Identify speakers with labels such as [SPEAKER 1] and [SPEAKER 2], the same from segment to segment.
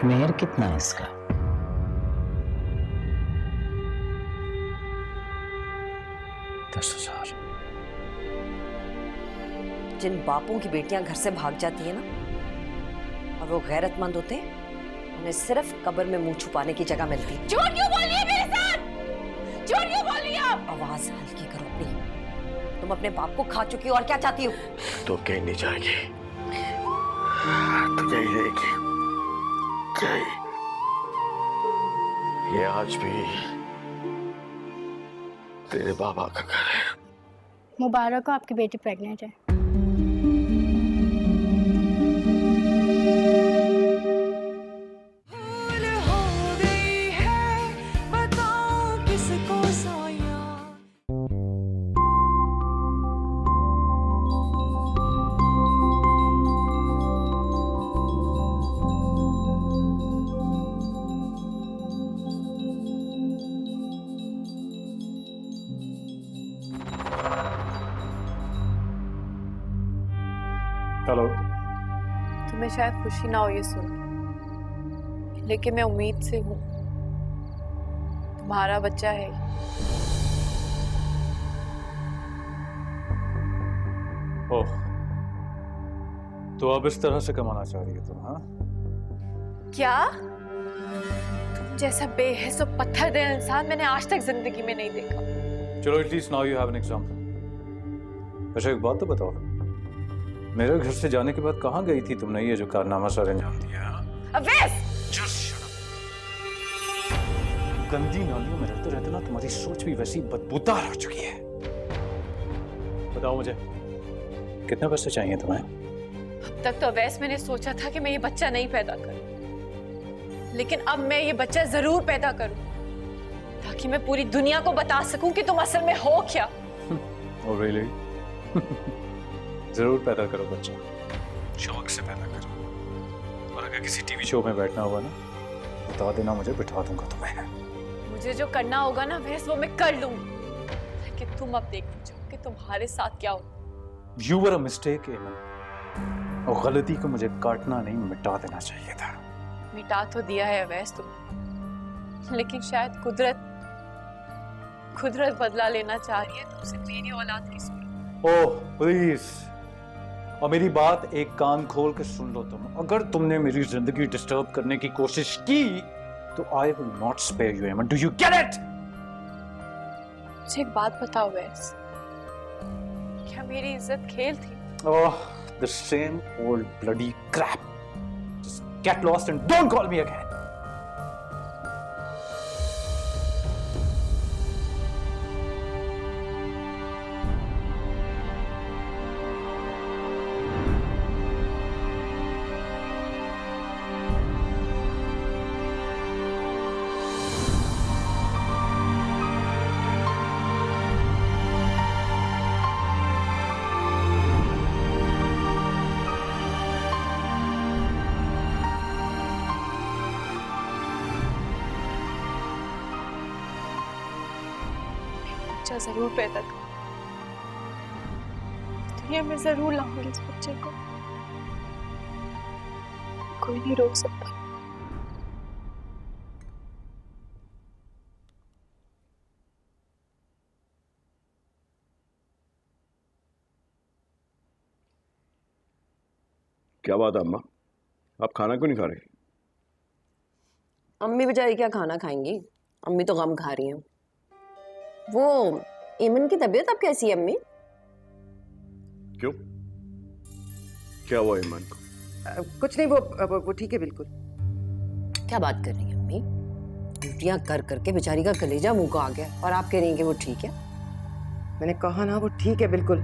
[SPEAKER 1] मेहर कितना है इसका? $10,000।
[SPEAKER 2] जिन बापों की बेटियां घर से भाग जाती है ना और वो गैरतमंद होते हैं, उन्हें सिर्फ कब्र में मुंह छुपाने की जगह मिलती है।
[SPEAKER 3] झूठ क्यों बोल रही है मेरे साथ? झूठ क्यों बोल रही है आप?
[SPEAKER 2] आवाज हल्की करो अपनी। तुम अपने बाप को खा चुकी हो और क्या चाहती हो?
[SPEAKER 4] तो कहीं नहीं जाएगी, तो यही रहेगी। ये आज भी तेरे बाबा का घर है।
[SPEAKER 5] मुबारक हो, आपकी बेटी प्रेग्नेंट है।
[SPEAKER 6] हेलो।
[SPEAKER 3] तुम्हें शायद खुशी ना हो ये सुन के, लेकिन मैं उम्मीद से हूँ। तुम्हारा बच्चा है।
[SPEAKER 6] ओह, तो अब इस तरह से कमाना चाह रही है तुम? हाँ,
[SPEAKER 3] क्या? तुम जैसा बेहस और पत्थर दिल इंसान मैंने आज तक जिंदगी में नहीं देखा।
[SPEAKER 6] चलो, at least now you have an example. अच्छा, एक बात तो बताओ, मेरे घर से जाने के बाद कहाँ गई थी तुमने ये जो कारनामा सारे अंजाम दिया?
[SPEAKER 3] अवैस!
[SPEAKER 6] Just shut up. गंदी नालियों में रहते रहते ना तुम्हारी सोच भी वैसी बदबूदार हो चुकी है। बताओ मुझे, कितने पैसे चाहिए तुम्हें?
[SPEAKER 3] अब तक तो अवैस मैंने सोचा था कि मैं ये बच्चा नहीं पैदा करूं, लेकिन अब मैं ये बच्चा जरूर पैदा करूं, ताकि मैं पूरी दुनिया को बता सकूं कि तुम असल में हो क्या।
[SPEAKER 6] Oh really? जरूर पैदा करो बच्चा, शौक से पैदा करो। और अगर किसी टीवी शो में बैठना होगा ना, बता देना मुझे, बिठा दूंगा तुम्हें।
[SPEAKER 3] मुझे जो करना होगा ना वैसे वो मैं कर लूंगी, लेकिन तुम अब देखना चाहो कि तुम्हारे साथ क्या हो।
[SPEAKER 6] You were a mistake, एमन। और गलती को मुझे काटना नहीं, मिटा देना चाहिए था।
[SPEAKER 3] मिटा तो दिया है अवैस तुम, लेकिन शायद कुदरत बदला लेना चाह रही है तुमसे मेरी औलाद की सूरत।
[SPEAKER 6] ओह प्लीज, और मेरी बात एक कान खोल के सुन लो तुम। अगर तुमने मेरी जिंदगी डिस्टर्ब करने की कोशिश की तो I will not spare you, Eman. Do you get it?
[SPEAKER 3] मुझे एक बात बताओ वैस, क्या मेरी इज्जत खेल थी?
[SPEAKER 6] ओह, the same old bloody crap. Just get lost and don't call me again.
[SPEAKER 3] बच्चा जरूर पैदा कर, दुनिया में जरूर लाऊंगी इस बच्चे को, कोई नहीं रोक सकता।
[SPEAKER 4] क्या बात है अम्मा, आप खाना क्यों नहीं खा रही?
[SPEAKER 2] अम्मी बेचारी क्या खाना खाएंगी, अम्मी तो गम खा रही हैं। वो ईमन की तबीयत अब कैसी है अम्मी?
[SPEAKER 4] क्यों, क्या हुआ ईमान को?
[SPEAKER 2] कुछ नहीं, वो ठीक है बिल्कुल। क्या बात कर रही हैं अम्मी? ड्यूटियां कर करके बेचारी का कलेजा मुंह को आ गया और आप कह रही हैं कि वो ठीक है?
[SPEAKER 7] मैंने कहा ना वो ठीक है बिल्कुल।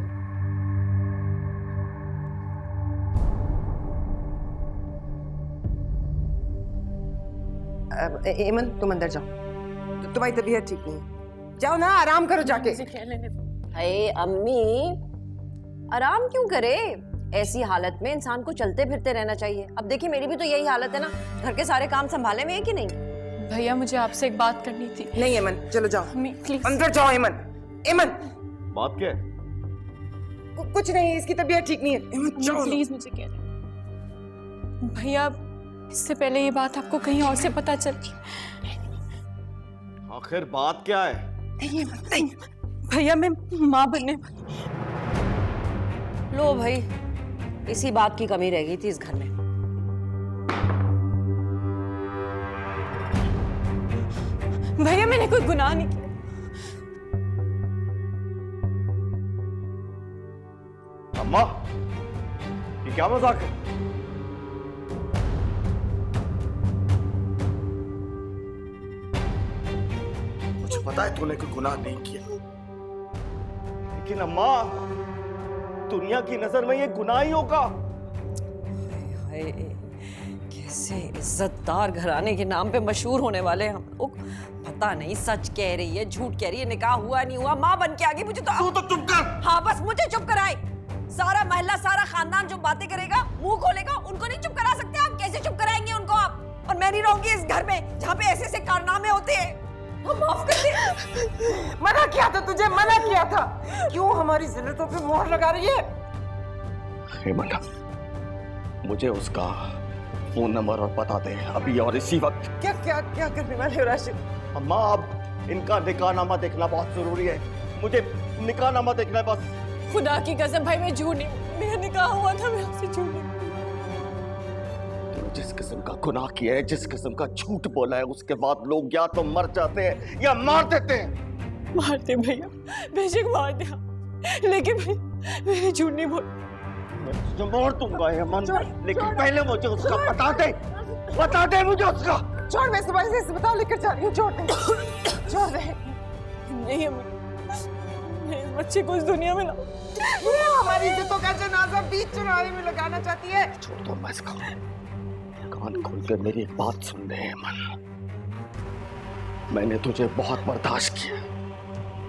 [SPEAKER 7] ईमन तुम अंदर जाओ, तुम्हारी तबीयत ठीक नहीं है, जाओ ना आराम करो जाके।
[SPEAKER 2] अरे अम्मी, आराम क्यों करे? ऐसी हालत में इंसान को चलते फिरते रहना चाहिए। अब देखिए मेरी भी तो यही हालत है ना, घर के सारे काम संभाले में है कि नहीं?
[SPEAKER 3] भैया मुझे आपसे एक बात करनी थी।
[SPEAKER 7] नहीं ईमन चलो जाओ,
[SPEAKER 3] प्लीज
[SPEAKER 7] अंदर जाओ। ईमन ईमन
[SPEAKER 4] बात क्या है?
[SPEAKER 7] कुछ नहीं, इसकी तबीयत ठीक नहीं है। ईमन जाओ
[SPEAKER 3] प्लीज मुझे कह रहे भैया इससे पहले ये बात आपको कहीं और से पता चली।
[SPEAKER 4] आखिर बात क्या है?
[SPEAKER 3] नहीं, भैया मैं माँ बनने
[SPEAKER 2] लो भाई, इसी बात की कमी रह गई थी इस घर में।
[SPEAKER 3] भैया मैंने कोई गुनाह नहीं किया।
[SPEAKER 4] अम्मा, ये क्या मजाक है? मुझे पता है तूने कोई गुनाह नहीं किया, लेकिन अम्मा, दुनिया की नजर में ये गुनाह ही होगा।
[SPEAKER 2] हाय, कैसे इज्जतदार घराने के नाम पे मशहूर होने वाले हम लोग। पता नहीं सच कह रही है झूठ कह रही है, निकाह हुआ नहीं हुआ, माँ बन के आ गई। मुझे
[SPEAKER 4] तू तो चुप कर।
[SPEAKER 2] हाँ बस मुझे चुप कराए। सारा महल्ला सारा खानदान जो बातें करेगा मुंह खोलेगा, उनको नहीं चुप करा सकते आप? कैसे चुप कराएंगे उनको आप? और मैं नहीं रहूंगी इस घर में जहाँ पे ऐसे ऐसे कारनामे होते हैं। हम माफ कर दे।
[SPEAKER 7] मना किया था तुझे, मना किया था। क्यों हमारी जिल्लतों पे मोहर लगा रही है?
[SPEAKER 4] हेमंत, मुझे उसका फोन नंबर और पता दे अभी और इसी वक्त।
[SPEAKER 7] क्या क्या क्या करने वाले हो राशिद?
[SPEAKER 4] अम्मा, अब इनका निकाहनामा देखना बहुत जरूरी है। मुझे निकाहनामा देखना है बस।
[SPEAKER 3] खुदा की कसम भाई मैं झूठ नहीं, मेरा निकाह हुआ था, मैं आपसे झूठ नहीं।
[SPEAKER 4] तूने जिस किस्म का गुनाह किया है, जिस किस्म का झूठ बोला है, उसके बाद लोग या तो मर जाते हैं या मार देते हैं।
[SPEAKER 3] मारते भैया, बेशक मार दिया, लेकिन मैंने झूठ नहीं बोला।
[SPEAKER 4] मैं तुझे मार दूंगा हेमंत, लेकिन पहले मुझे उसका बता दे मुझे उसका।
[SPEAKER 7] छोड़, मैं सुबह से अस्पताल लेकर जा रही हूँ। छोड़ दे, छोड़ दे।
[SPEAKER 3] नहीं मैं इस बच्चे को इस दुनिया में ना।
[SPEAKER 7] हमारी इज्जतों का जनाजा बीच चौराहे में लगाना चाहती है।
[SPEAKER 4] छोड़ दो मैं इसको। कान खोल के मेरी एक बात सुन ले हेमंत, मैंने तुझे बहुत बर्दाश्त किया,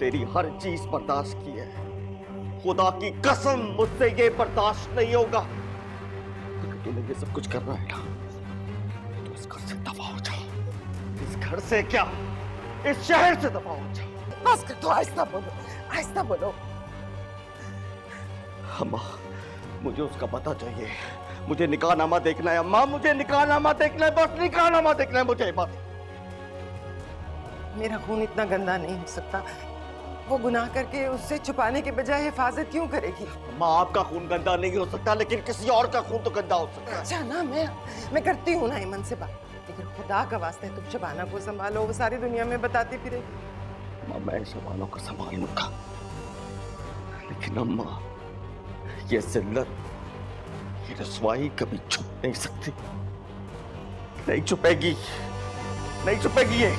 [SPEAKER 4] तेरी हर चीज बर्दाश्त की है। खुदा की कसम मुझसे ये बर्दाश्त नहीं होगा। अगर तूने ये सब कुछ कर रहा है ना, तो इस घर से दफा हो जाओ। इस घर से क्या, इस शहर से दफा हो जाओ।
[SPEAKER 7] बस कर, तो आहिस्ता बोलो, आहिस्ता बोलो।
[SPEAKER 4] अम्मा, मुझे उसका पता चाहिए, मुझे निकाहनामा देखना है। अम्मा, मुझे निकाहनामा देखना है, बस निकाहनामा देखना है मुझे बस।
[SPEAKER 7] मेरा खून इतना गंदा नहीं हो सकता। वो गुनाह करके उससे छुपाने के बजाय हिफाजत क्यों करेगी?
[SPEAKER 4] अम्मा, आपका खून गंदा नहीं हो सकता, लेकिन किसी और का खून तो गंदा हो सकता है।
[SPEAKER 7] अच्छा ना, मैं करती हूँ ना ईमान से बात, लेकिन खुदा का वास्ते तुम शबाना को संभालो, वो सारी दुनिया में बताती फिरे।
[SPEAKER 4] अम्मा, मैं शबाना को संभाल लूंगा, लेकिन अम्मा, ये जिल्लत, ये रसवाई कभी छुप नहीं सकती, नहीं छुपेगी, नहीं छुपेगी ये।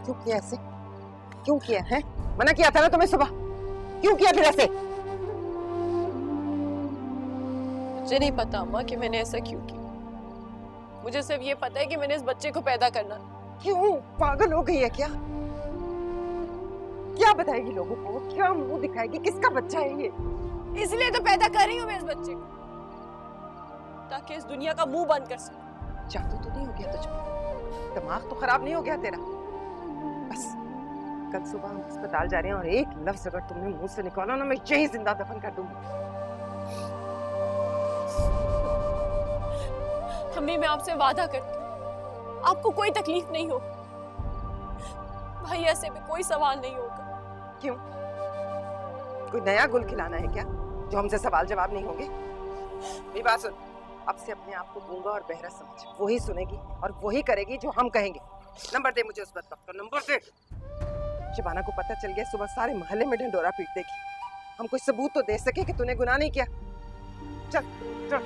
[SPEAKER 7] क्यों किया ऐसे? क्यों किया है? मना किया था ना तुम्हें सुबह, क्यों किया फिर ऐसे?
[SPEAKER 3] मुझे नहीं पता अम्मा कि मैंने ऐसा क्यों किया। मुझे सिर्फ ये पता है कि मैंने इस बच्चे को पैदा करना।
[SPEAKER 7] क्यों? पागल हो गई है क्या? क्या बताएगी लोगों को? क्या मुंह दिखाएगी? किसका बच्चा है ये?
[SPEAKER 3] इसलिए तो पैदा कर रही हूँ मैं इस बच्चे को, ताकि इस दुनिया का मुंह बंद कर सकूं।
[SPEAKER 7] जादू तो नहीं हो गया तुझ पे? दिमाग तो खराब नहीं हो गया तेरा? बस कल सुबह हम अस्पताल जा रहे हैं और एक लफ्ज अगर तुमने मुंह से निकाला ना, मैं यही जिंदा दफन कर दूंगी।
[SPEAKER 3] अम्मी मैं आपसे वादा करती हूँ, आपको कोई तकलीफ नहीं हो, भैया से भी कोई सवाल नहीं होगा।
[SPEAKER 7] क्यों? कोई नया गुल खिलाना है क्या जो हमसे सवाल जवाब नहीं होंगे? मेरी बात सुन, अब से अपने आप को गूंगा और बहरा समझ, वही सुनेगी और वही करेगी जो हम कहेंगे। नंबर दे मुझे उस बदबख्त का, नंबर दे। शबाना को पता चल गया, सुबह सारे मोहल्ले में ढिंडोरा पीट देगी। हम कोई सबूत तो दे सके कि तूने गुनाह नहीं किया। चल चल।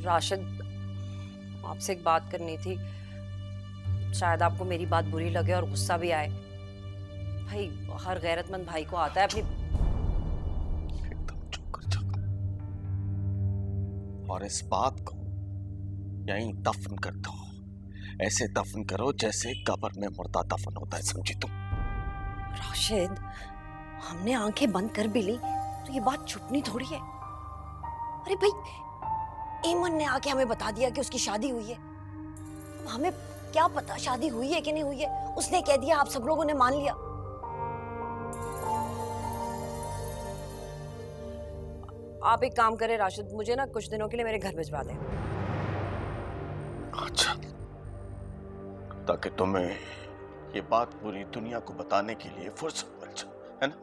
[SPEAKER 2] राशिद, आपसे एक बात करनी थी। शायद आपको मेरी बात बुरी लगे और गुस्सा भी आए। भाई, हर गैरतमंद भाई को आता है अपनी।
[SPEAKER 4] एकदम चुप कर जा और इस बात को यहीं दफन कर दो। ऐसे दफन करो जैसे कब्र में मुर्दा दफन होता है, समझी तुम?
[SPEAKER 2] राशिद, हमने आंखें बंद कर भी ली तो ये बात छुपनी थोड़ी है। अरे भाई, ईमन ने आके हमें बता दिया कि उसकी शादी हुई है। अब हमें क्या पता शादी हुई है कि नहीं हुई है। उसने कह दिया, आप सब लोगों ने मान लिया। आप एक काम करें राशिद, मुझे ना कुछ दिनों के लिए मेरे घर भिजवा दें।
[SPEAKER 4] अच्छा, ताकि तुम्हें ये बात पूरी दुनिया को बताने के लिए फुर्सत मिल जाए, है ना?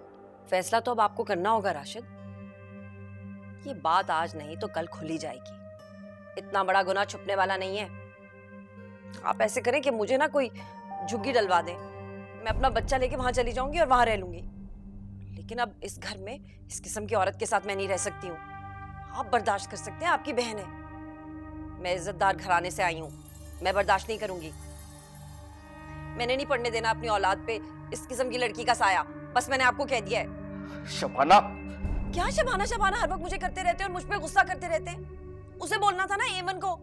[SPEAKER 2] फैसला तो अब आपको करना होगा राशिद। ये बात आज नहीं तो कल खुली जाएगी। इतना बड़ा गुनाह छुपने वाला नहीं है। आप ऐसे करें कि मुझे ना कोई झुग्गी डलवा दें, मैं अपना बच्चा लेके वहां चली जाऊंगी और वहां रह लूंगी। लेकिन अब इस घर में इस किस्म की औरत के साथ मैं नहीं रह सकती हूँ। आप बर्दाश्त कर सकते हैं, आपकी बहन है। मैं इज्जतदार घराने से आई हूँ, मैं बर्दाश्त नहीं करूंगी। मैंने नहीं पढ़ने देना अपनी औलाद पे इस किस्म की लड़की का साया। बस मैंने आपको कह दिया है।
[SPEAKER 4] शबाना,
[SPEAKER 2] क्या शबाना शबाना हर वक्त मुझे करते रहते हैं और मुझ पे गुस्सा करते रहते हैं। उसे बोलना था ना एमन को,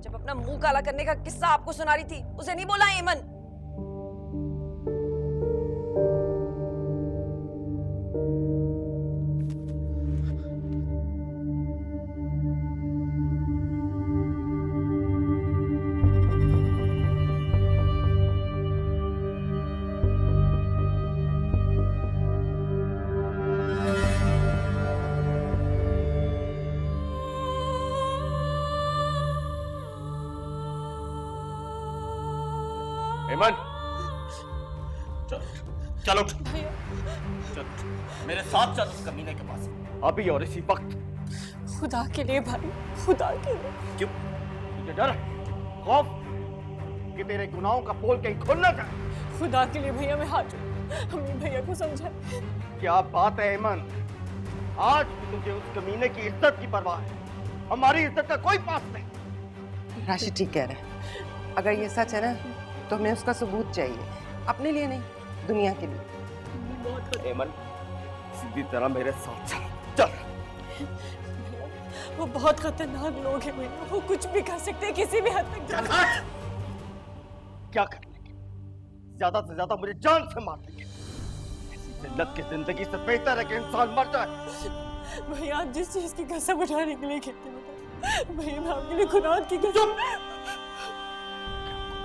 [SPEAKER 2] जब अपना मुंह काला करने का किस्सा आपको सुना रही थी, उसे नहीं बोला एमन।
[SPEAKER 4] हेमन, चल चलो, चल मेरे साथ चल उस कमीने के पास, अभी और इसी वक्त।
[SPEAKER 3] खुदा के लिए भाई, खुदा के लिए।
[SPEAKER 4] क्यों? तुझे डर है, खौफ कि तेरे गुनाहों का पोल कहीं खुल ना जाए?
[SPEAKER 3] खुदा के लिए भैया, मैं हाथ जोड़, हमने भैया को समझा।
[SPEAKER 4] क्या बात है हेमन, आज भी तुझे उस कमीने की इज्जत की परवाह है। हमारी इज्जत का कोई पास नहीं।
[SPEAKER 7] राशिद ठीक कह रहे हैं। अगर ये सच है ना, तो हमें उसका सबूत चाहिए, अपने लिए नहीं, दुनिया के लिए।
[SPEAKER 4] हेमन, सीधी तरह मेरे साथ चल, चल।
[SPEAKER 3] वो बहुत खतरनाक लोग हैं भैया, वो कुछ भी कर सकते हैं, किसी भी हद तक जा सकते हैं।
[SPEAKER 4] क्या कर लेंगे? ज्यादा से ज्यादा मुझे जान से मार देंगे। ऐसी जिल्लत की जिंदगी से बेहतर है कि इंसान मर जाए।
[SPEAKER 3] भैया, आप जिस चीज की कसम उठाने के लिए कहते हैं भैया, मैं आपके लिए खुदा की कसम।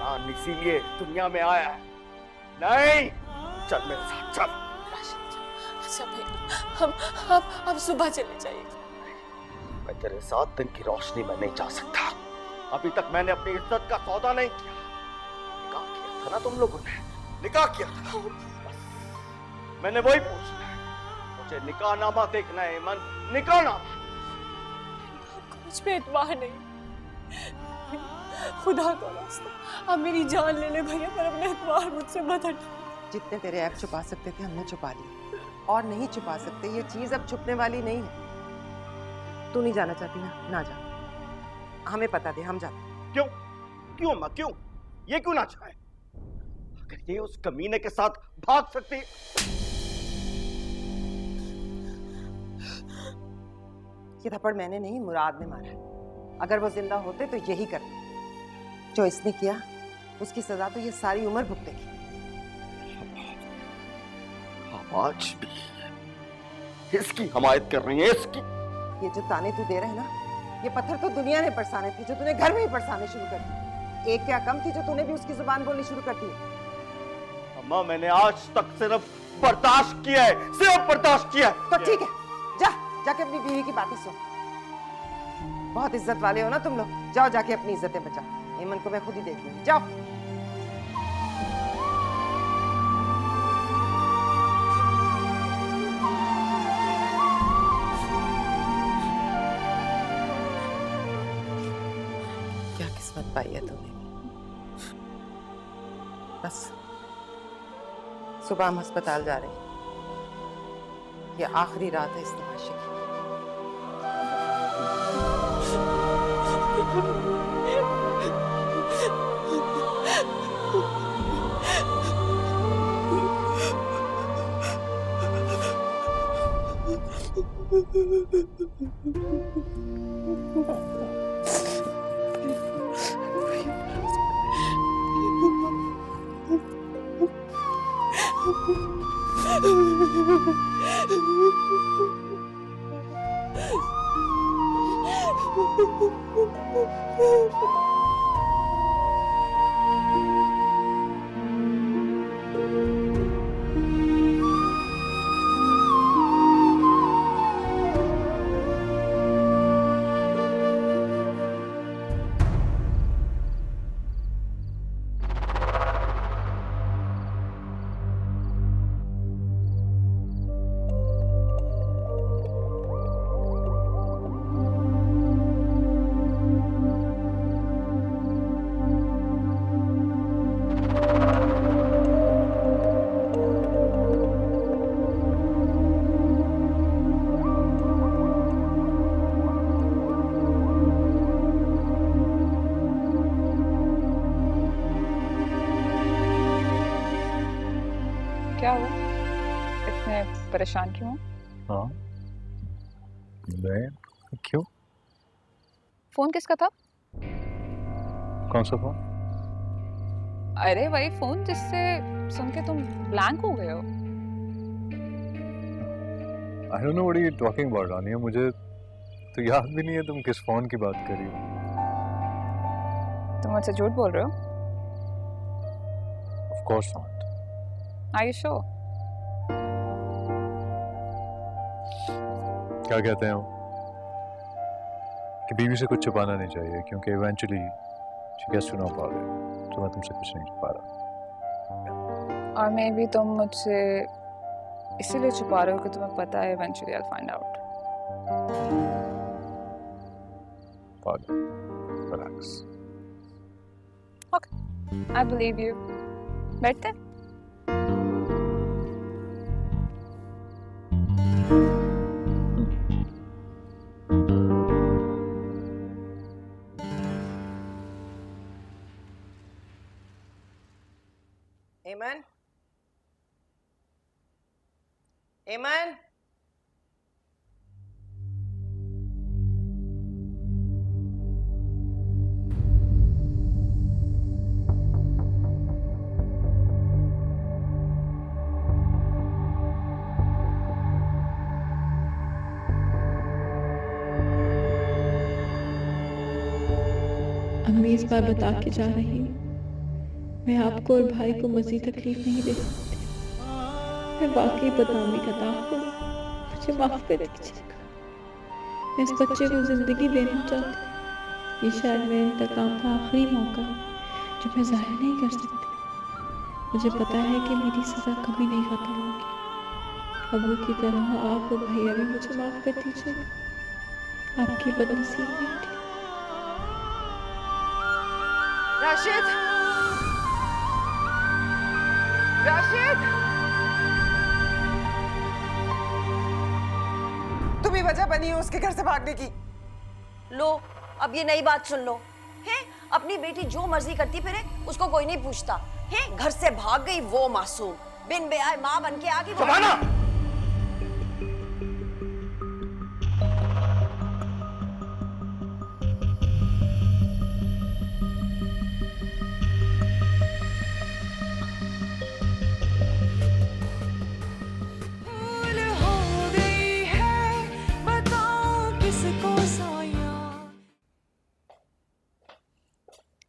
[SPEAKER 4] कुरान इसीलिए दुनिया में आया है। नहीं, चल मेरे साथ, चल।
[SPEAKER 3] अच्छा भैया, हम सुबह चले जाइए।
[SPEAKER 4] मैं तेरे साथ दिन की रोशनी में नहीं जा सकता। अभी तक मैंने अपनी इज्जत का सौदा नहीं किया। निकाह किया था ना तुम लोगों ने, निकाह किया था। बस मैंने वही पूछना है। मुझे निकाहनामा देखना है मन, निकाहनामा।
[SPEAKER 3] मुझ पे एतबार नहीं, खुदा का रास्ता, आप मेरी जान ले ले भैया, पर अपने एतबार मुझसे मत हटाओ।
[SPEAKER 7] जितने तेरे ऐप छुपा सकते थे हमने छुपा लिए, और नहीं छुपा सकते। ये चीज अब छुपने वाली नहीं है। तू नहीं जाना चाहती ना, ना जा। हमें पता दे, हम जाते।
[SPEAKER 4] क्यों? क्यों माँ, क्यों? ये क्यों ना चाहे? अगर ये उस कमीने के साथ भाग सकती।
[SPEAKER 7] ये थप्पड़ मैंने नहीं, मुराद ने मारा। अगर वो जिंदा होते तो यही करते। जो इसने किया उसकी सजा तो ये सारी उम्र भुगतेगी।
[SPEAKER 4] आज भी इसकी हमायत कर रही है, इसकी।
[SPEAKER 7] ये जो ताने तू दे रहे है ना, ये पत्थर तो दुनिया ने बरसाने थे, जो तूने घर में ही बरसाने शुरू कर दिए। एक क्या कम थी जो तूने भी उसकी जुबान बोलनी शुरू कर दी।
[SPEAKER 4] अम्मा, मैंने आज तक सिर्फ बर्दाश्त किया है, सिर्फ बर्दाश्त किया है।
[SPEAKER 7] तो ठीक है, जा जाके अपनी बीवी की बातें सुन। बहुत इज्जत वाले हो ना तुम लोग, जाओ जाके अपनी इज्जतें बचाओ। हेमन को मैं खुद ही देख लूंगी, जाओ। क्या किस्मत पाई है तूने। बस सुबह हम अस्पताल जा रहे हैं। ये आखिरी रात है इस तमाशे की।
[SPEAKER 1] क्या हुआ? इतने परेशान क्यों हो?
[SPEAKER 6] हाँ, मैं क्यों?
[SPEAKER 1] फोन किसका था?
[SPEAKER 6] कौन सा फोन?
[SPEAKER 1] अरे वही फोन जिससे सुन के तुम ब्लैंक हो गए हो।
[SPEAKER 6] I don't know what you're talking about, आनिया। मुझे तो याद भी नहीं है तुम किस फोन की बात कर रही हो।
[SPEAKER 1] तुम मुझसे झूठ बोल रहे हो?
[SPEAKER 6] Of course not.
[SPEAKER 1] Are you sure?
[SPEAKER 6] क्या कहते हैं वो कि बीवी से कुछ छुपाना नहीं चाहिए, क्योंकि eventually she gets to know about it. तो मैं तुमसे कुछ नहीं छुपा रहा।
[SPEAKER 1] और मे भी तुम मुझसे इसीलिए छुपा रहे हो कि तुम्हें पता है eventually I'll find out.
[SPEAKER 6] पागल, relax.
[SPEAKER 1] Okay, I believe you. बैठते हैं?
[SPEAKER 7] एमन, एमन,
[SPEAKER 8] अम्मी इस बार बता के जा रही हूँ, मैं आपको और भाई को मज़ीद तकलीफ नहीं दे सकती। मैं वाकई बदनामी का दाग हूँ, मुझे माफ कर दीजिएगा। मैं इस बच्चे को जिंदगी देना चाहती हूँ। ये शायद मेरे इंतकाम का आखिरी मौका है जो मैं जाहिर नहीं कर सकती। मुझे पता है कि मेरी सज़ा कभी नहीं खत्म होगी। अबू की तरह आप और भैया भी मुझे माफ कर दीजिएगा। आपकी बदनसीब बेटी।
[SPEAKER 7] राशिद, राशिद, तुम ही वजह बनी हो उसके घर से भागने की।
[SPEAKER 2] लो, अब ये नई बात सुन लो। है अपनी बेटी जो मर्जी करती फिरे, उसको कोई नहीं पूछता। है घर से भाग गई वो मासूम, बिन बेआए माँ बन के आ गई।
[SPEAKER 4] शबाना!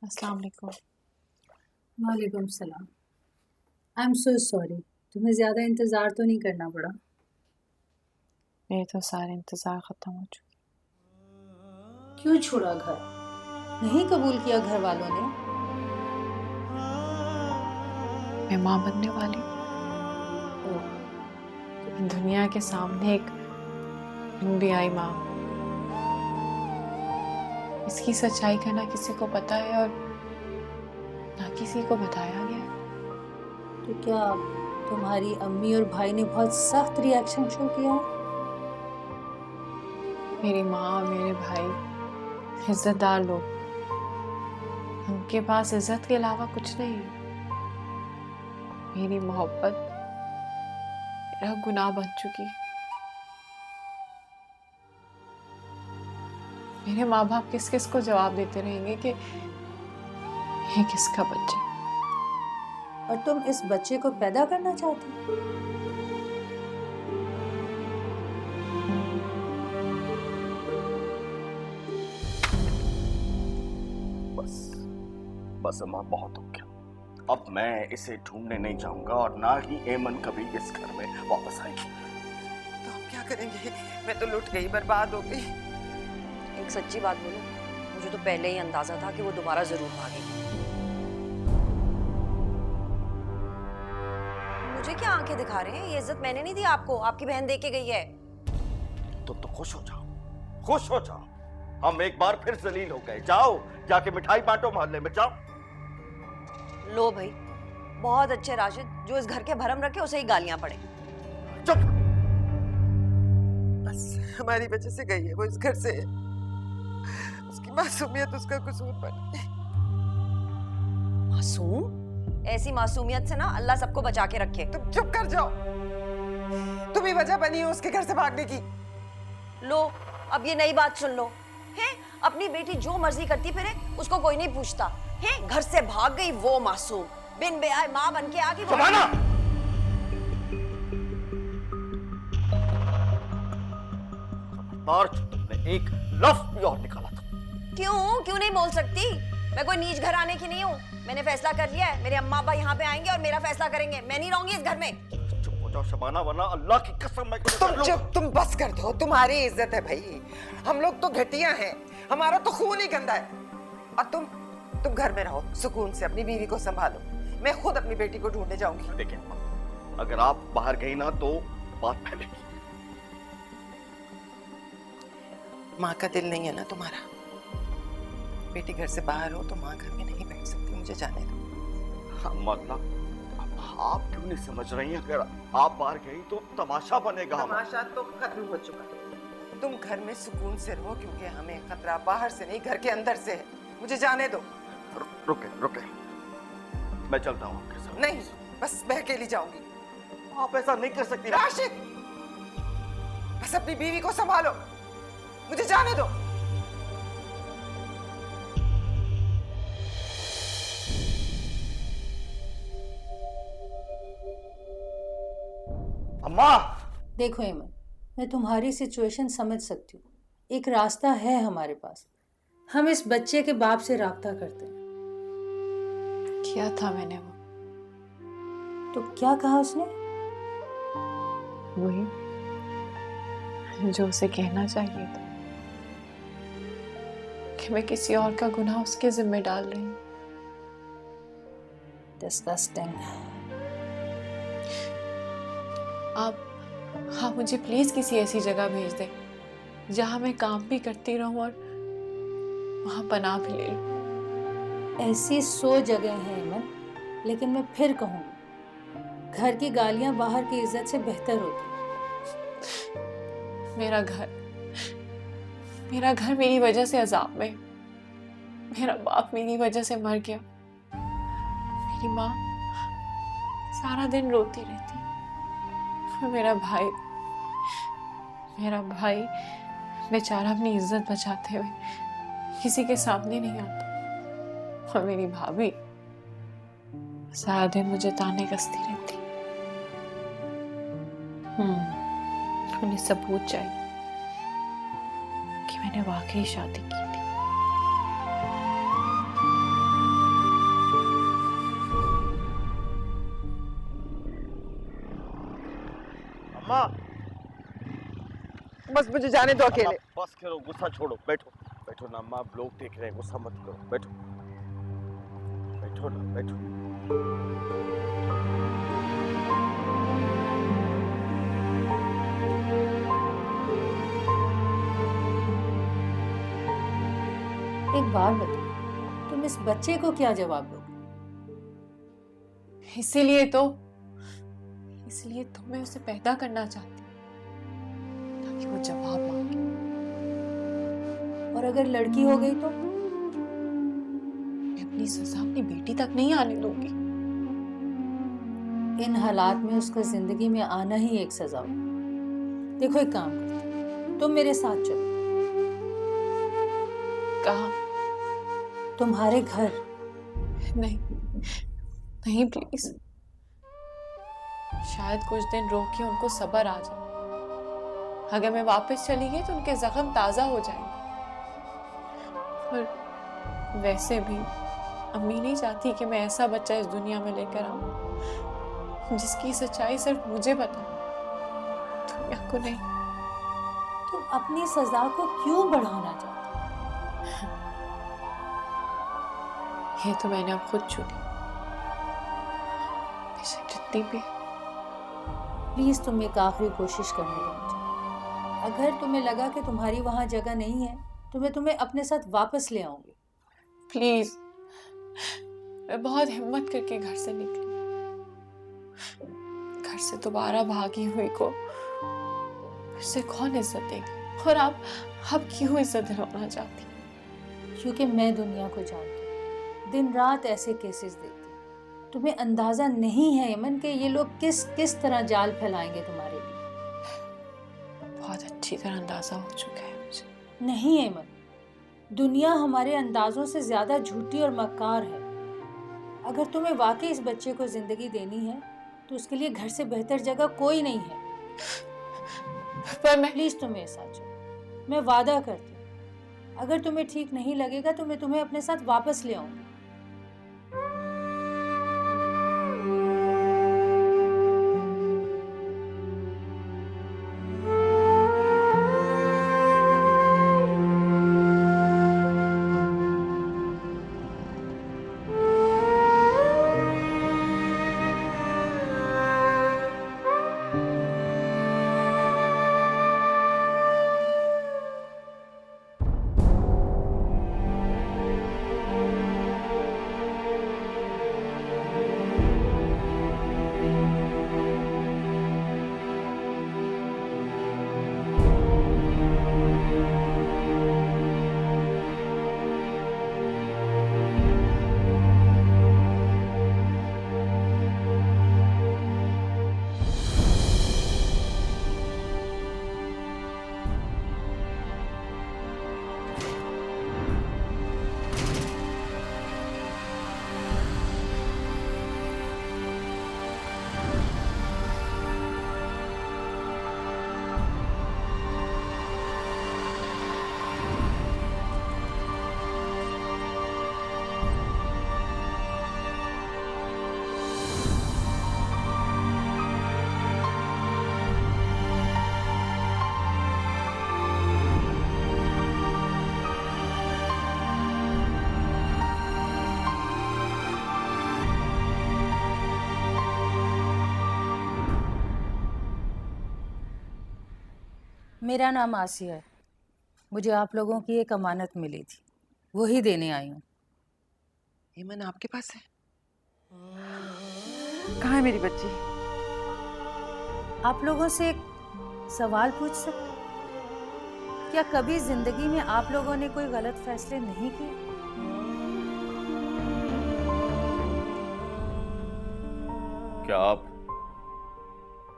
[SPEAKER 3] अस्सलाम वालेकुम।
[SPEAKER 9] वालेकुम सलाम। आई एम सो सॉरी, तुम्हें ज़्यादा इंतज़ार तो नहीं करना पड़ा।
[SPEAKER 3] मेरे तो सारे इंतज़ार ख़त्म हो चुके।
[SPEAKER 9] क्यों छोड़ा घर? नहीं कबूल किया घर वालों ने?
[SPEAKER 3] मैं माँ बनने वाली हूँ। दुनिया के सामने एक बेआई माँ। इसकी सच्चाई का ना किसी को पता है और ना किसी को बताया गया।
[SPEAKER 9] तो क्या तुम्हारी अम्मी और भाई ने बहुत सख्त रिएक्शन शो किया?
[SPEAKER 3] मेरी माँ और मेरे भाई इज्जतदार लोग, उनके पास इज्जत के अलावा कुछ नहीं है। मेरी मोहब्बत मेरा गुनाह बन चुकी है। मेरे माँ बाप किस किस को जवाब देते रहेंगे कि ये किसका बच्चा है।
[SPEAKER 9] और तुम इस बच्चे को पैदा करना चाहती हो?
[SPEAKER 4] बस अम्मा, बहुत हो गया। अब मैं इसे ढूंढने नहीं जाऊंगा और ना ही एमन कभी इस घर में वापस आएगी।
[SPEAKER 7] तो हम क्या करेंगे? मैं तो लुट गई, बर्बाद हो गई।
[SPEAKER 2] एक सच्ची बात बोलूं, मुझे तो पहले ही अंदाजा था कि वो दोबारा जरूर भागेगी। मुझे क्या आंखें दिखा रहे हैं? ये इज्जत मैंने नहीं दी आपको, आपकी बहन दे के गई है।
[SPEAKER 4] तुम तो खुश हो जाओ, खुश हो जाओ। हम एक बार फिर जलील हो गए। जाओ जाके मिठाई बांटो मोहल्ले में, जाओ।
[SPEAKER 2] लो भाई, बहुत अच्छे राशिद, जो इस घर के भरम रखे उसे ही गालियां पड़े।
[SPEAKER 4] चुप।
[SPEAKER 7] बस हमारी वजह से गई है वो इस घर से। उसकी मासूमियत उसका कसूर बन गई।
[SPEAKER 2] मासूम? ऐसी मासूमियत से ना अल्लाह सबको बचा के रखे।
[SPEAKER 7] तुम चुप कर जाओ। तुम ही वजह बनी हो उसके घर से भागने की।
[SPEAKER 2] लो, अब ये नई बात सुन लो। है अपनी बेटी जो मर्जी करती फिरे, उसको कोई नहीं पूछता है। घर से भाग गई वो मासूम, बिन बेआए माँ बन के आ गई।
[SPEAKER 4] शबाना! तुमने एक लफ्ज भी और निकाला था।
[SPEAKER 2] क्यों नहीं बोल सकती? मैं कोई नीच घर आने की नहीं हूँ। मैंने फैसला कर लिया है, मेरे अम्मा अब्बा यहाँ पे आएंगे और मेरा फैसला करेंगे। मैं नहीं रहूंगी इस घर में।
[SPEAKER 4] चुप हो जाओ शबाना, वरना अल्लाह की कसम मैं
[SPEAKER 7] तुम चुप, तुम बस कर दो। तुम्हारी इज्जत है भाई, हम लोग तो घटिया हैं, हमारा तो खून ही गंदा है। और तुम घर में रहो, सुकून से अपनी बीवी को संभालो। मैं खुद अपनी बेटी को ढूंढने जाऊंगी।
[SPEAKER 4] देखिए, अगर आप बाहर गई ना तो बात फैलेगी।
[SPEAKER 7] माँ का दिल नहीं है ना तुम्हारा? बेटी घर से बाहर हो तो माँ घर में नहीं बैठ सकती। मुझे जाने दो।
[SPEAKER 4] मतलब आप क्यों नहीं समझ रही हैं? अगर आप बाहर गई तो तमाशा बनेगा।
[SPEAKER 7] तमाशा तो खत्म हो चुका है। तुम घर में सुकून से रहो, क्योंकि हमें खतरा बाहर से नहीं, घर के अंदर से है। मुझे जाने दो।
[SPEAKER 4] रुके, मैं चलता हूँ आपके साथ।
[SPEAKER 7] नहीं, बस मैं अकेली जाऊंगी।
[SPEAKER 4] आप ऐसा नहीं कर सकती
[SPEAKER 7] राशिद, बस अपनी बीवी को संभालो, मुझे जाने दो।
[SPEAKER 4] अम्मा!
[SPEAKER 9] देखो हेमन, मैं तुम्हारी सिचुएशन समझ सकती हूँ। एक रास्ता है हमारे पास। हम इस बच्चे के बाप से राब्ता करते हैं।
[SPEAKER 3] किया था मैंने वो।
[SPEAKER 9] तो क्या कहा उसने?
[SPEAKER 3] वही जो उसे कहना चाहिए था, कि मैं किसी और का गुनाह उसके जिम्मे डाल रही हूँ।
[SPEAKER 9] डिस्गस्टिंग।
[SPEAKER 3] आप मुझे प्लीज किसी ऐसी जगह भेज दें जहां मैं काम भी करती रहूं और वहां पनाह भी ले लूं।
[SPEAKER 9] ऐसी 100 जगह हैं हेमन, लेकिन मैं फिर कहूँगी, घर की गालियां बाहर की इज्जत से बेहतर होती हैं।
[SPEAKER 3] मेरा घर मेरी वजह से अजाब में। मेरा बाप मेरी वजह से मर गया। मेरी माँ सारा दिन रोती रहती। मेरा भाई बेचारा अपनी इज्जत बचाते हुए किसी के सामने नहीं आता। और मेरी भाभी सारा दिन मुझे ताने कसती रहती। उन्हें सबूत चाहिए कि मैंने वाकई शादी की थी।
[SPEAKER 4] अम्मा!
[SPEAKER 7] बस मुझे जाने दो अकेले।
[SPEAKER 4] बस करो, गुस्सा छोड़ो, बैठो ना अम्मा, आप लोग देख रहे हैं, गुस्सा मत करो, बैठो ना, बैठो।
[SPEAKER 9] एक बात बताओ, तुम इस बच्चे को क्या जवाब दोगे?
[SPEAKER 3] इसीलिए तो मैं उसे पैदा करना चाहती हूँ, ताकि वो जवाब मांगे।
[SPEAKER 9] और अगर लड़की हो गई तो?
[SPEAKER 3] मैं अपनी सजा अपनी बेटी तक नहीं आने दूंगी।
[SPEAKER 9] इन हालात में उसका जिंदगी में आना ही एक सजा हो। देखो एक काम करते, तुम मेरे साथ चलो।
[SPEAKER 3] कहाँ?
[SPEAKER 9] तुम्हारे घर।
[SPEAKER 3] नहीं नहीं प्लीज, शायद कुछ दिन रोक के उनको सब्र आ जाए। अगर मैं वापस चली गई तो उनके जख्म ताजा हो जाएंगे। पर वैसे भी अम्मी नहीं चाहती कि मैं ऐसा बच्चा इस दुनिया में लेकर आऊं जिसकी सच्चाई सिर्फ मुझे पता, दुनिया को नहीं।
[SPEAKER 9] तुम अपनी सजा को क्यों बढ़ाना चाहते?
[SPEAKER 3] ये तो मैंने अब खुद चुनी, बेशक जितनी भी।
[SPEAKER 9] प्लीज तुम एक आखिरी कोशिश करने दो मुझे। अगर तुम्हें लगा कि तुम्हारी वहां जगह नहीं है तो मैं तुम्हें अपने साथ वापस ले आऊंगी।
[SPEAKER 3] प्लीज, मैं बहुत हिम्मत करके घर से निकली। घर से दोबारा भागी हुई को फिर से कौन इज्जत देगी? और आप क्यों इज्जत दिलाना चाहती?
[SPEAKER 9] क्योंकि मैं दुनिया को जानती हूँ, दिन रात ऐसे केसेस देखती हूँ। तुम्हें अंदाजा नहीं है यमन कि ये लोग किस तरह जाल फैलाएंगे तुम्हारे लिए।
[SPEAKER 3] बहुत अच्छी तरह अंदाजा हो चुका है मुझे।
[SPEAKER 9] नहीं यमन, दुनिया हमारे अंदाजों से ज्यादा झूठी और मक्कार है। अगर तुम्हें वाकई इस बच्चे को जिंदगी देनी है तो उसके लिए घर से बेहतर जगह कोई नहीं है।
[SPEAKER 3] पर मैं
[SPEAKER 9] प्लीज तुम मेरे साथ चलो, मैं वादा करती हूँ अगर तुम्हें ठीक नहीं लगेगा तो मैं तुम्हें अपने साथ वापस ले आऊंगी। मेरा नाम आसिया है। मुझे आप लोगों की एक अमानत मिली थी, वही देने आई हूँ।
[SPEAKER 7] ईमन आपके पास है? कहाँ है मेरी बच्ची?
[SPEAKER 9] आप लोगों से एक सवाल पूछ सकते? क्या कभी जिंदगी में आप लोगों ने कोई गलत फैसले नहीं किए?
[SPEAKER 4] क्या आप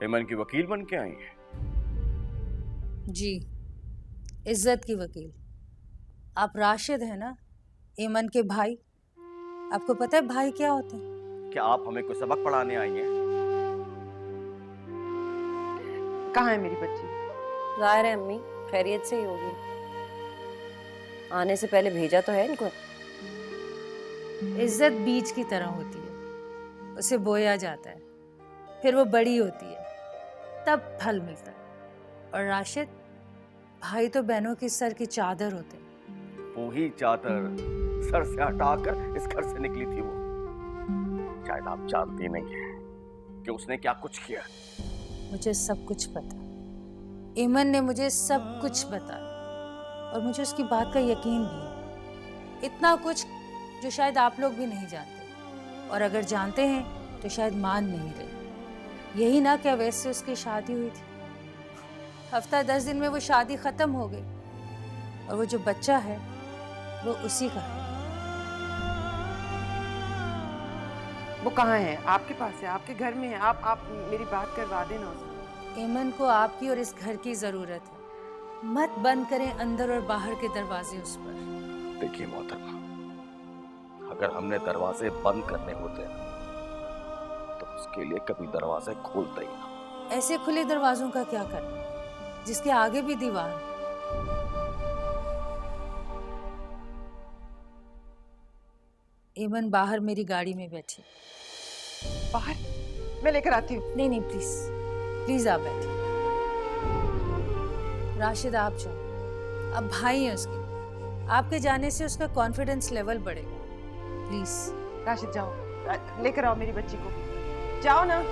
[SPEAKER 4] ईमन की वकील बन के आई हैं?
[SPEAKER 9] जी, इज्जत की वकील। आप राशिद हैं ना, ईमन के भाई? आपको पता है भाई क्या होते हैं?
[SPEAKER 4] क्या आप हमें कोई सबक पढ़ाने आई हैं?
[SPEAKER 7] कहाँ है मेरी बच्ची?
[SPEAKER 2] जाहिर है अम्मी खैरियत से ही होगी। आने से पहले भेजा तो है इनको।
[SPEAKER 9] इज्जत बीज की तरह होती है, उसे बोया जाता है, फिर वो बड़ी होती है, तब फल मिलता है। और राशिद, भाई तो बहनों की सर की चादर होते हैं।
[SPEAKER 4] वही चादर सर से हटाकर इस घर से निकली थी वो। शायद आप जानती नहीं है कि उसने क्या कुछ किया।
[SPEAKER 9] मुझे सब कुछ पता। ईमन ने मुझे सब कुछ बताया और मुझे उसकी बात का यकीन भी है। इतना कुछ जो शायद आप लोग भी नहीं जानते, और अगर जानते हैं तो शायद मान नहीं रहे। यही ना क्या वैसे उसकी शादी हुई थी, हफ्ता 10 दिन में वो शादी खत्म हो गई। और वो जो बच्चा है वो उसी का है।
[SPEAKER 7] वो कहाँ है? आपके पास है, आपके घर में है। आप मेरी बात करवा देना उसे।
[SPEAKER 9] एमन को आपकी और इस घर की जरूरत है। मत बंद करें अंदर और बाहर के दरवाजे उस पर।
[SPEAKER 4] देखिए मोहतरमा, अगर हमने दरवाजे बंद करने होते ना तो उसके लिए कभी दरवाजे खोलते ही ना।
[SPEAKER 9] ऐसे खुले दरवाजों का क्या करना जिसके आगे भी दीवार है। एमन बाहर मेरी गाड़ी में बैठी।
[SPEAKER 7] बाहर? मैं लेकर आती हूँ।
[SPEAKER 9] नहीं प्लीज प्लीज आप बैठिए। राशिद आप जाओ, अब भाई है उसके, आपके जाने से उसका कॉन्फिडेंस लेवल बढ़ेगा। प्लीज
[SPEAKER 7] राशिद जाओ, लेकर आओ मेरी बच्ची को। जाओ ना।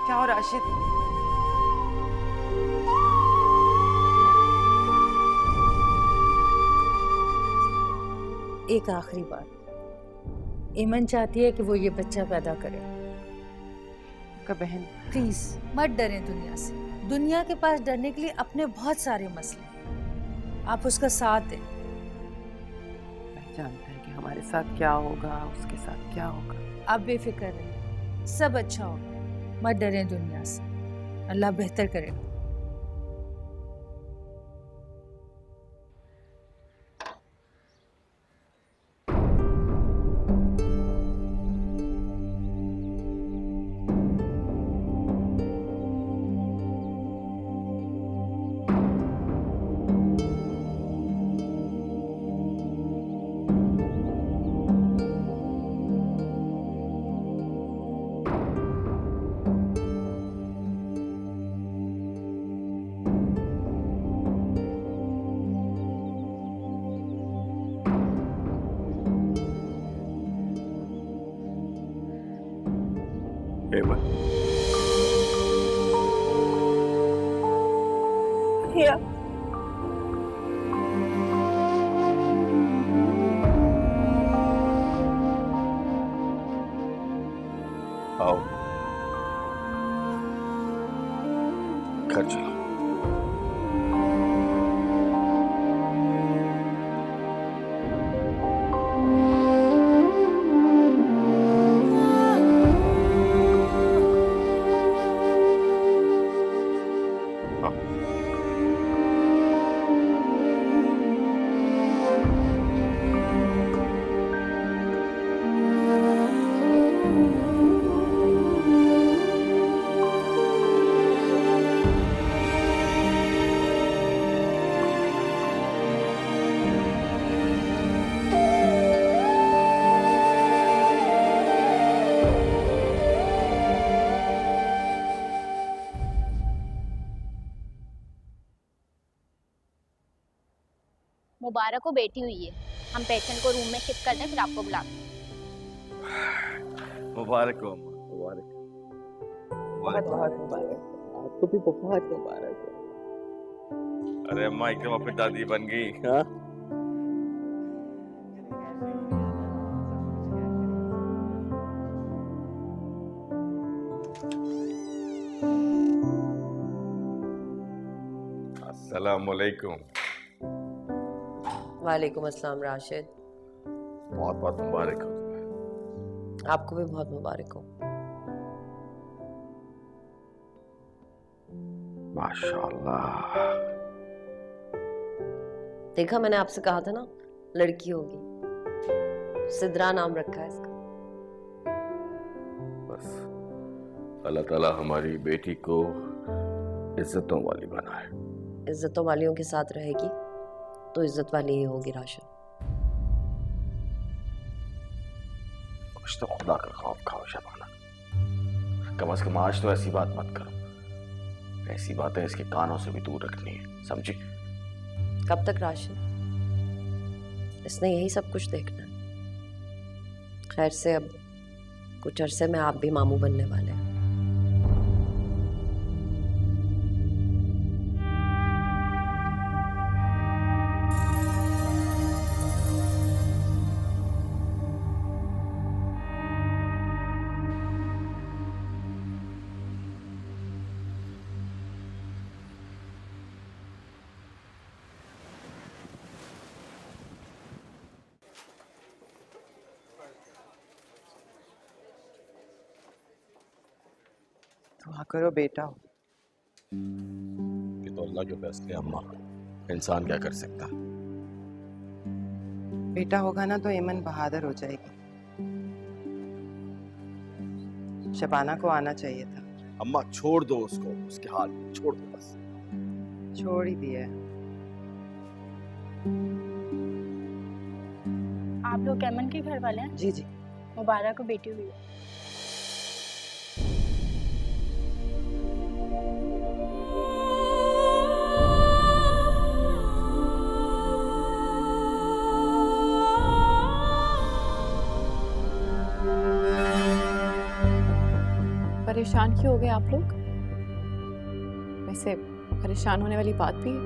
[SPEAKER 7] जाओ राशिद।
[SPEAKER 9] एक आखिरी बात, एमन चाहती है कि वो ये बच्चा पैदा करे।
[SPEAKER 7] का बहन,
[SPEAKER 9] प्लीज मत डरें दुनिया से। दुनिया के पास डरने के लिए अपने बहुत सारे मसले हैं। आप उसका साथ दें।
[SPEAKER 7] मैं जानता है कि हमारे साथ क्या होगा, उसके साथ क्या होगा।
[SPEAKER 9] आप बेफिक्र रहिए, सब अच्छा होगा। मत डरें दुनिया से, अल्लाह बेहतर करेगा।
[SPEAKER 4] एमन, आओ घर चलो।
[SPEAKER 10] मुबारक को बेटी हुई है। हम पेशेंट को रूम में शिफ्ट कर दें, फिर आपको बुलाते हैं।
[SPEAKER 4] मुबारक हो अम्मा, मुबारक।
[SPEAKER 7] बहुत बहुत मुबारक।
[SPEAKER 4] आपको भी बहुत मुबारक हो। अरे अम्मा एकदम अपनी दादी बन गई। हाँ, अस्सलामुअलैकुम।
[SPEAKER 11] वालेकुम अस्सलाम राशिद।
[SPEAKER 4] बहुत बहुत मुबारक हो तुम्हें।
[SPEAKER 11] आपको भी बहुत मुबारक हो।
[SPEAKER 4] माशाल्लाह।
[SPEAKER 11] देखा, मैंने आपसे कहा था ना लड़की होगी। सिद्रा नाम रखा है इसका।
[SPEAKER 4] बस अल्लाह ताला हमारी बेटी को इज्जतों वाली बनाए।
[SPEAKER 11] इज्जतों वालियों के साथ रहेगी तो इज्जत वाली ही होगी राशिद।
[SPEAKER 4] कुछ तो खुदा का खौफ खाओ शबाना। कम से कम आज तो ऐसी बात मत करो। ऐसी बातें इसके कानों से भी दूर रखनी है, समझी?
[SPEAKER 11] कब तक राशिद? इसने यही सब कुछ देखना है। खैर से अब कुछ अरसे में आप भी मामू बनने वाले हैं।
[SPEAKER 7] दुआ करो बेटा हो।
[SPEAKER 4] ये तो अल्लाह के फैसले अम्मा, इंसान क्या कर सकता।
[SPEAKER 7] बेटा होगा ना तो ईमन बहादुर हो जाएगी। शबाना को आना चाहिए था।
[SPEAKER 4] अम्मा छोड़ दो उसको, उसके हाल छोड़ दो बस।
[SPEAKER 7] छोड़ ही दिया है।
[SPEAKER 5] आप लोग ऐमन के घर वाले हैं?
[SPEAKER 7] जी जी।
[SPEAKER 5] मुबारक को बेटी हुई है।
[SPEAKER 3] परेशान क्यों हो गए आप लोग? वैसे परेशान होने वाली बात भी है?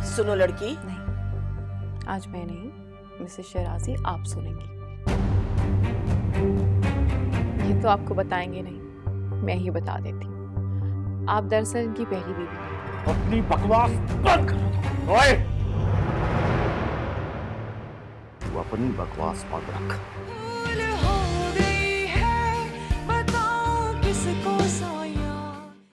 [SPEAKER 2] सुनो लड़की,
[SPEAKER 3] नहीं, आज मैं नहीं, मिसेस शराजी आप सुनेंगी। ये तो आपको बताएंगे नहीं, मैं ही बता देती हूँ। आप दरअसल इनकी पहली बीवी हैं।
[SPEAKER 4] अपनी बकवास बंद करो। ओए, तू अपनी बकवास मत रख।